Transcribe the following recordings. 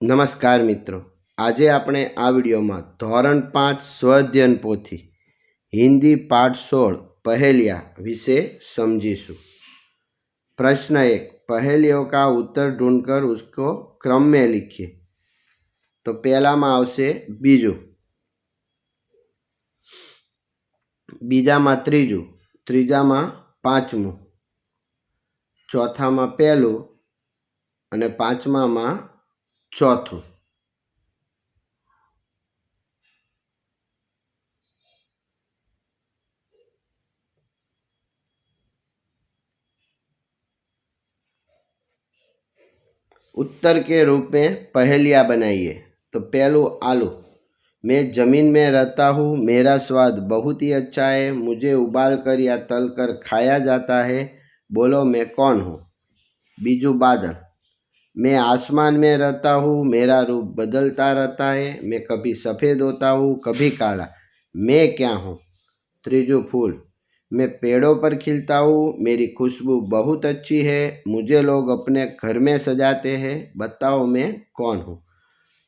નમસ્કાર મિત્રો, આજે આપણે આ વિડીયોમાં ધોરણ 5 સ્વઅધ્યયન પોથી हिंदी पाठ 16 पहेलियाँ विषे समझीशु। प्रश्न 1, पहेलियों का उत्तर ढूंढकर उसको क्रम में लिखिए। तो पहला में आवशे बीजू, बीजा में त्रीजू, त्रीजा में पांचमू, चौथा में पहलू अने पांचमा में चौथू। उत्तर के रूप में पहेलियाँ बनाइए। तो पहलू आलू, मैं ज़मीन में रहता हूँ, मेरा स्वाद बहुत ही अच्छा है, मुझे उबाल कर या तल कर खाया जाता है, बोलो मैं कौन हूँ। बीजू बादल, मैं आसमान में रहता हूँ, मेरा रूप बदलता रहता है, मैं कभी सफ़ेद होता हूँ कभी काला, मैं क्या हूँ। त्रीजू फूल, मैं पेड़ों पर खिलता हूँ, मेरी खुशबू बहुत अच्छी है, मुझे लोग अपने घर में सजाते हैं, बताओ मैं कौन हूँ।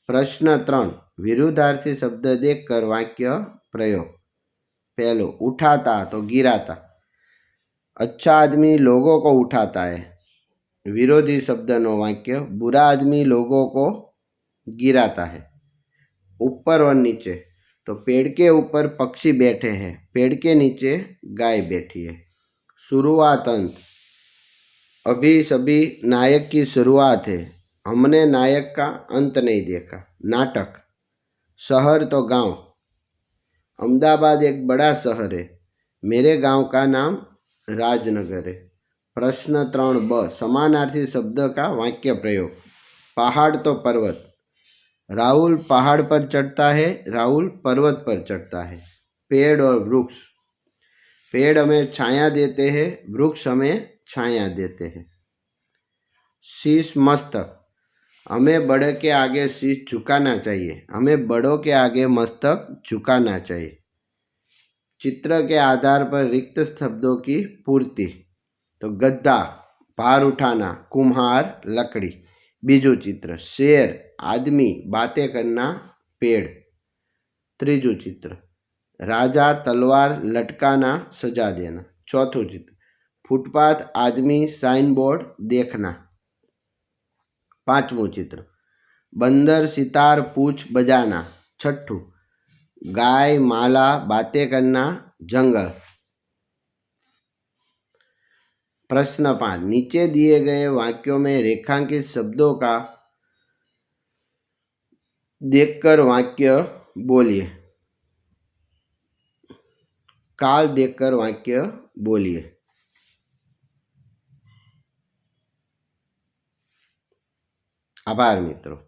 प्रश्न 3, विरुद्धार्थी शब्द देखकर वाक्य प्रयोग। पहलो, उठाता तो गिराता, अच्छा आदमी लोगों को उठाता है। विरोधी शब्दनो वाक्य, बुरा आदमी लोगों को गिराता है। ऊपर और नीचे, तो पेड़ के ऊपर पक्षी बैठे हैं, पेड़ के नीचे गाय बैठी है। शुरुआत अंत, अभी सभी नायक की शुरुआत है, हमने नायक का अंत नहीं देखा। नाटक, शहर तो गांव, अहमदाबाद एक बड़ा शहर है, मेरे गांव का नाम राजनगर है। प्रश्न 3ब, समानार्थी शब्द का वाक्य प्रयोग। पहाड़ तो पर्वत, राहुल पहाड़ पर चढ़ता है, राहुल पर्वत पर चढ़ता है। पेड़ और वृक्ष, पेड़ हमें छाया देते हैं, वृक्ष हमें छाया देते हैं। शीश मस्तक, हमें बड़े के आगे शीश झुकाना चाहिए, हमें बड़ों के आगे मस्तक झुकाना चाहिए। चित्र के आधार पर रिक्त शब्दों की पूर्ति। तो गद्दा, भार उठाना, कुम्हार, लकड़ी। बीजू चित्र, शेर, आदमी, बातें करना, पेड़। त्रीजू चित्र, राजा, तलवार, लटकाना, सजा देना। चौथू चित्र, फुटपाथ, आदमी, साइन बोर्ड, देखना। पांचवू चित्र, बंदर, सितार, पूछ, बजाना। छठू, गाय, माला, बातें करना, जंगल। प्रश्न 5, नीचे दिए गए वाक्यों में रेखांकित शब्दों का देखकर वाक्य बोलिए। काल देखकर वाक्य बोलिए। आभार मित्रों।